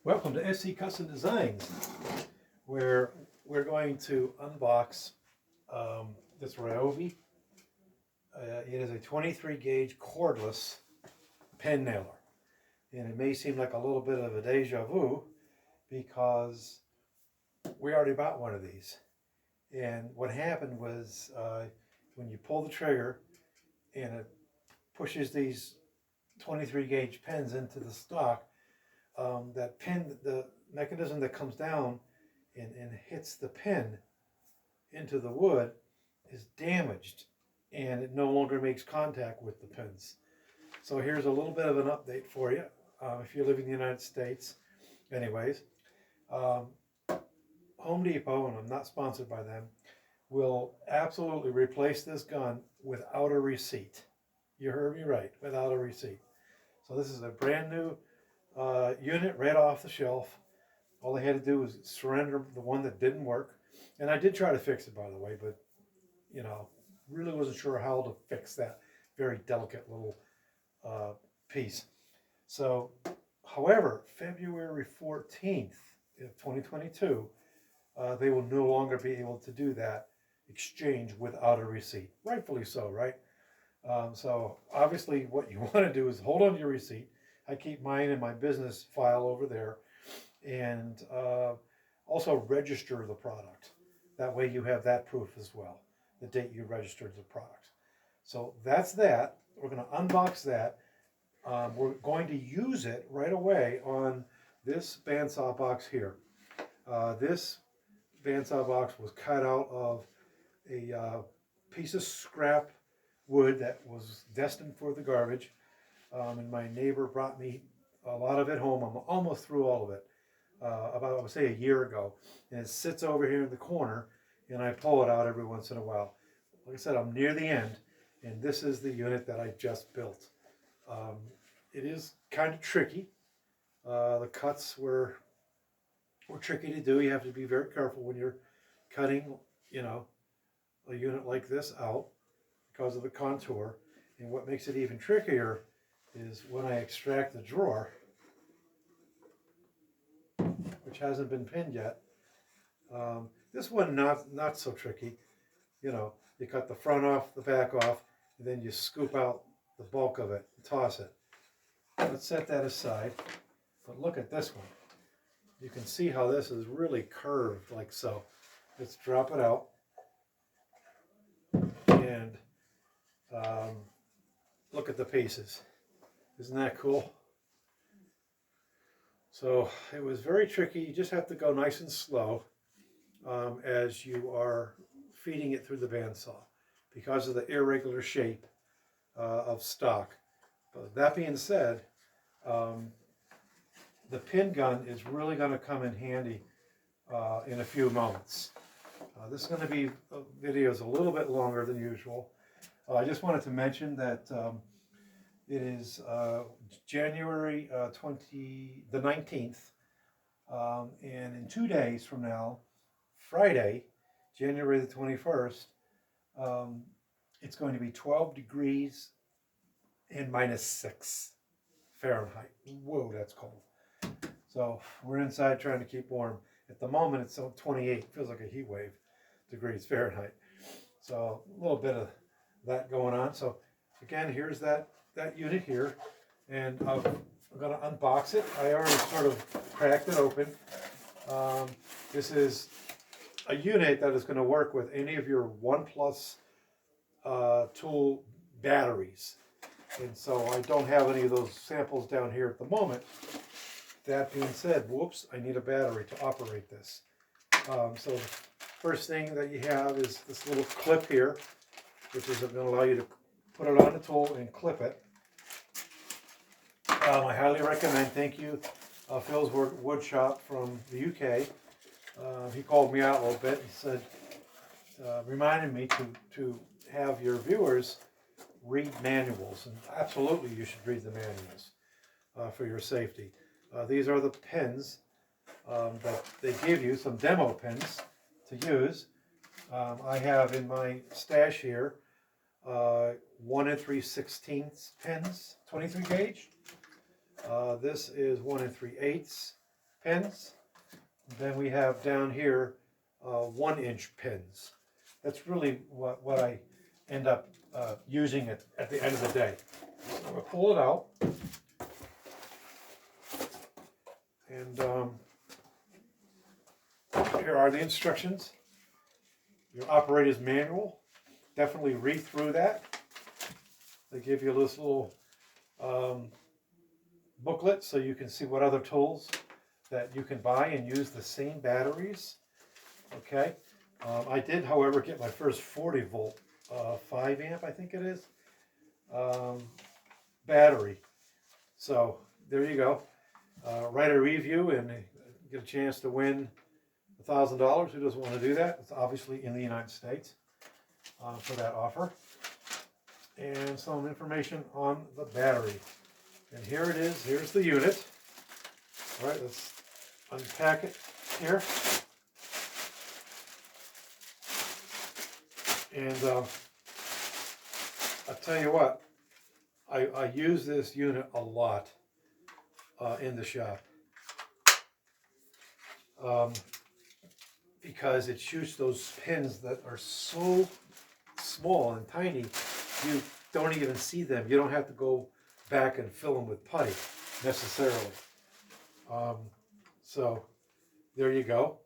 Welcome to SC Custom Designs, where we're going to unbox this Ryobi. It is a 23 gauge cordless pin nailer, and it may seem like a little bit of a deja vu because we already bought one of these. And what happened was when you pull the trigger and it pushes these 23 gauge pins into the stock, that pin, the mechanism that comes down and hits the pin into the wood is damaged, and it no longer makes contact with the pins. So here's a little bit of an update for you if you live in the United States. Anyways, Homedepot, and I'm not sponsored by them, will absolutely replace this gun without a receipt. You heard me right, without a receipt. So this is a brand new unit right off the shelf. All they had to do was surrender the one that didn't work. And I did try to fix it, by the way, but you know, really wasn't sure how to fix that very delicate little piece. So, however, February 14th of 2022, they will no longer be able to do that exchange without a receipt. Rightfully so, right? So obviously what you want to do is hold on to your receipt. I keep mine in my business file over there, and also register the product. That way you have that proof as well, the date you registered the product. So that's that. We're going to unbox that. We're going to use it right away on this bandsaw box here. This bandsaw box was cut out of a piece of scrap wood that was destined for the garbage. And my neighbor brought me a lot of it home. I'm almost through all of it, about, I would say, a year ago. And it sits over here in the corner, and I pull it out every once in a while. Like I said, I'm near the end, and this is the unit that I just built. It is kind of tricky. The cuts were tricky to do. You have to be very careful when you're cutting, you know, a unit like this out because of the contour. And what makes it even trickier is when I extract the drawer, which hasn't been pinned yet. This one not so tricky. You know, you cut the front off, the back off, and then you scoop out the bulk of it and toss it. Let's set that aside. But look at this one. You can see how this is really curved like so. Let's drop it out. And look at the pieces. Isn't that cool? So it was very tricky. You just have to go nice and slow as you are feeding it through the bandsaw because of the irregular shape of stock. But that being said, the pin gun is really going to come in handy in a few moments. This is going to be videos a little bit longer than usual. I just wanted to mention that it is January the 19th, and in 2 days from now, Friday, January the 21st, it's going to be 12 degrees and -6 Fahrenheit. Whoa, that's cold. So we're inside trying to keep warm. At the moment, it's 28. Feels like a heat wave degrees Fahrenheit. So a little bit of that going on. So again, here's that unit here, and I'm going to unbox it. I already sort of cracked it open. This is a unit that is going to work with any of your OnePlus tool batteries. And so I don't have any of those samples down here at the moment. That being said, whoops, I need a battery to operate this. So the first thing that you have is this little clip here, which is going to allow you to put it on the tool and clip it. I highly recommend, thank you, Phil's Wood Shop from the UK. He called me out a little bit and said, reminded me to have your viewers read manuals. And absolutely you should read the manuals for your safety. These are the pins that they give you, some demo pins to use. I have in my stash here 1 3/16 pins, 23 gauge. This is 1 3/8. pins. Then we have down here 1-inch pins. That's really what I end up using it at the end of the day. So I'm going to pull it out. And here are the instructions. Your operator's manual. Definitely read through that. They give you this little booklet so you can see what other tools that you can buy and use the same batteries. Okay. I did, however, get my first 40 volt 5 amp, I think it is, battery. So there you go. Write a review and get a chance to win $1,000. Who doesn't want to do that? It's obviously in the United States for that offer. And some information on the battery. And here it is. Here's the unit. All right, let's unpack it here. And I'll tell you what, I use this unit a lot in the shop because it shoots those pins that are so small and tiny, you don't even see them. You don't have to go back and fill them with putty necessarily. So there you go.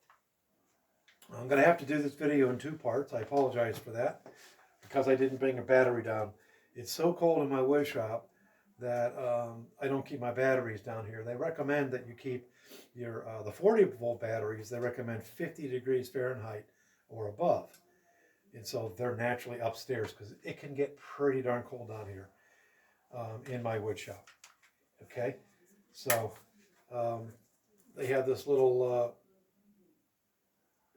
I'm going to have to do this video in 2 parts. I apologize for that because I didn't bring a battery down. It's so cold in my wood shop that I don't keep my batteries down here. They recommend that you keep your the 40 volt batteries. They recommend 50 degrees Fahrenheit or above. And so they're naturally upstairs because it can get pretty darn cold down here in my wood shop. Okay, so they have this little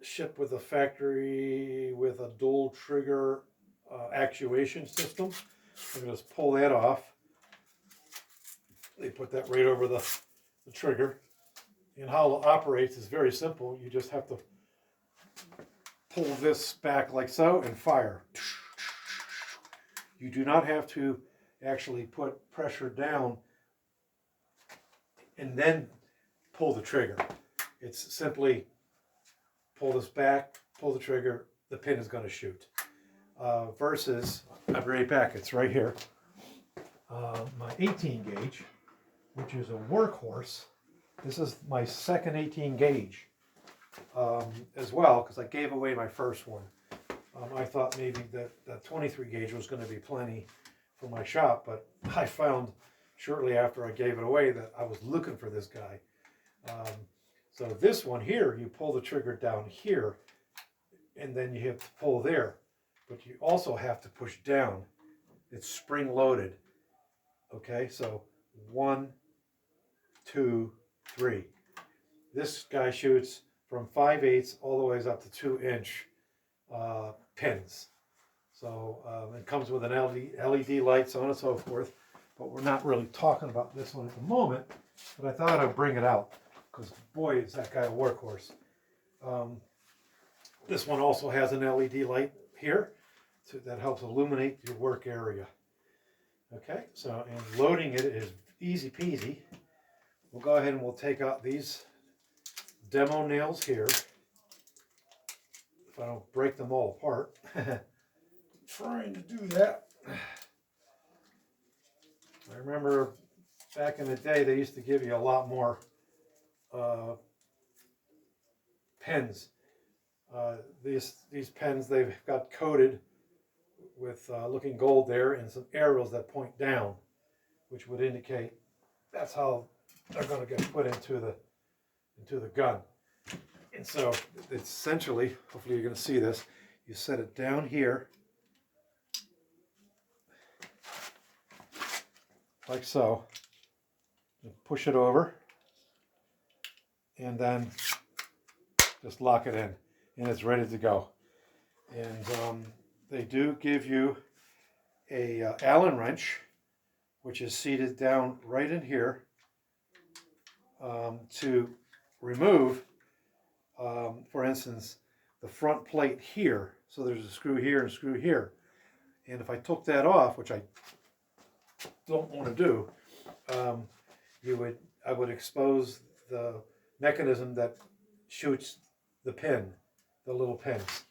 ship with a factory with a dual trigger actuation system. I'm going to just pull that off. They put that right over the trigger. And how it operates is very simple. You just have to pull this back like so and fire. You do not have to actually put pressure down and then pull the trigger. It's simply pull this back, pull the trigger, the pin is going to shoot. Versus, I'll be right back, it's right here, my 18 gauge, which is a workhorse. This is my second 18 gauge as well, because I gave away my first one. I thought maybe that 23 gauge was going to be plenty for my shop, but I found shortly after I gave it away that I was looking for this guy. So this one here, you pull the trigger down here, and then you have to pull there. But you also have to push down. It's spring loaded. Okay, so 1, 2, 3. This guy shoots from 5/8 all the way up to 2-inch pins. So it comes with an LED light, so on and so forth. But we're not really talking about this one at the moment. But I thought I'd bring it out because boy, is that guy a workhorse. This one also has an LED light here that helps illuminate your work area. Okay, so and loading it is easy peasy. We'll go ahead and we'll take out these demo nails here. If I don't break them all apart. Trying to do that. I remember back in the day they used to give you a lot more pens. These pens, they've got coated with looking gold there and some arrows that point down, which would indicate that's how they're going to get put into the gun. And so it's essentially, hopefully you're going to see this, you set it down here like so, and push it over, and then just lock it in, and it's ready to go. And they do give you a Allen wrench, which is seated down right in here to remove, for instance, the front plate here. So there's a screw here and a screw here. And if I took that off, which I don't want to do, I would expose the mechanism that shoots the pin, the little pins.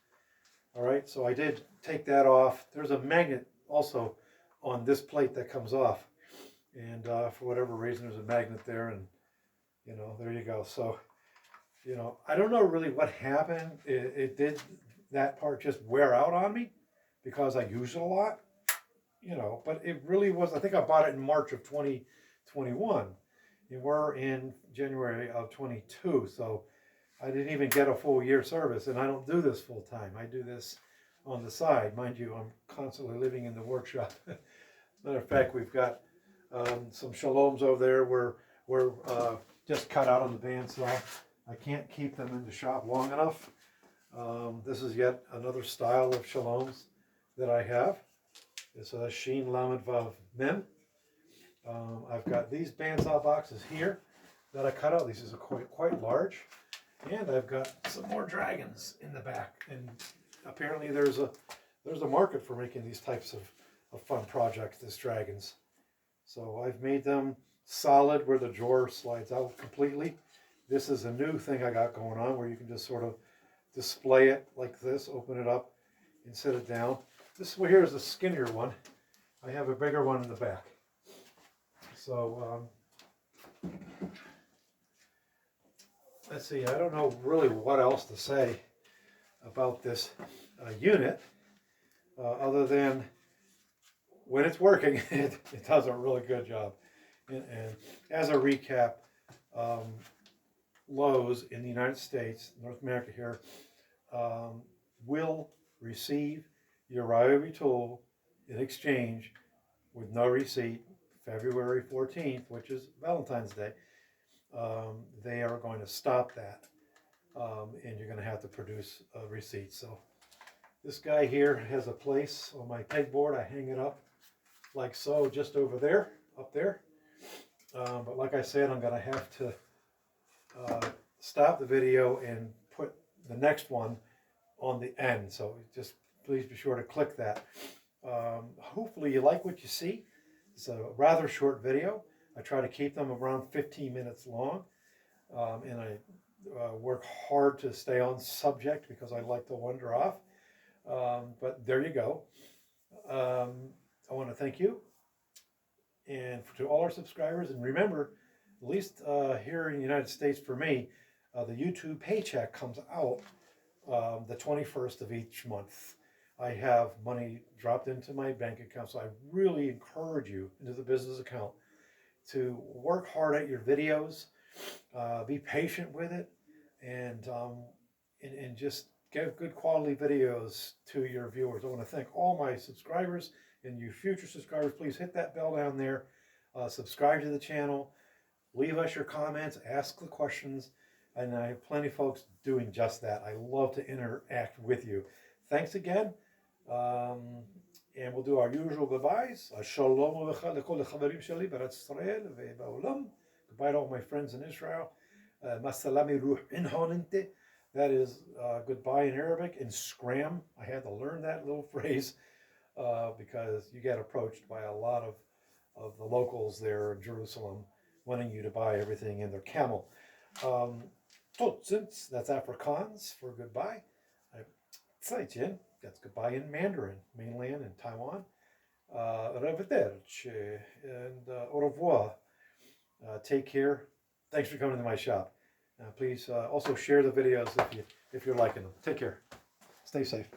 All right, so I did take that off. There's a magnet also on this plate that comes off, and for whatever reason there's a magnet there, and you know, there you go. So, you know, I don't know really what happened. It did, that part just wear out on me because I use it a lot, you know, but it really was, I think I bought it in March of 2021, and we're in January of 22, so I didn't even get a full year service, and I don't do this full time. I do this on the side. Mind you, I'm constantly living in the workshop. Matter of fact, we've got some Shaloms over there we're just cut out on the bandsaw. I can't keep them in the shop long enough. This is yet another style of Shaloms that I have. It's a Sheen Lamed Vav Mem. I've got these bandsaw boxes here that I cut out. These are quite large. And I've got some more dragons in the back. And apparently there's a market for making these types of fun projects, these dragons. So I've made them solid where the drawer slides out completely. This is a new thing I got going on where you can just sort of display it like this, open it up and set it down. This one here is a skinnier one. I have a bigger one in the back. So let's see, I don't know really what else to say about this unit other than when it's working, it does a really good job. And as a recap, Lowe's in the United States, North America here, will receive your Ryobi tool in exchange with no receipt February 14th, which is Valentine's Day. They are going to stop that, and you're going to have to produce a receipt. So this guy here has a place on my pegboard. I hang it up like so, just over there, up there. But like I said, I'm going to have to stop the video and put the next one on the end. So just please be sure to click that. Hopefully you like what you see. It's a rather short video. I try to keep them around 15 minutes long, and I work hard to stay on subject because I like to wander off. But there you go. I want to thank you, and to all our subscribers. And remember, at least here in the United States for me, the YouTube paycheck comes out the 21st of each month. I have money dropped into my bank account, so I really encourage you into the business account to work hard at your videos, be patient with it, and just give good quality videos to your viewers. I want to thank all my subscribers, and you future subscribers, please hit that bell down there, subscribe to the channel, leave us your comments, ask the questions, and I have plenty of folks doing just that. I love to interact with you. Thanks again. And we'll do our usual goodbyes. Shalom goodbye to all my friends in Israel. That is goodbye in Arabic. In Scram, I had to learn that little phrase because you get approached by a lot of the locals there in Jerusalem wanting you to buy everything in their camel. Totzins, that's Afrikaans for goodbye. Zaijian, that's goodbye in Mandarin, mainland in Taiwan. Arrivederci and au revoir. Take care. Thanks for coming to my shop. Please also share the videos if you're liking them. Take care. Stay safe.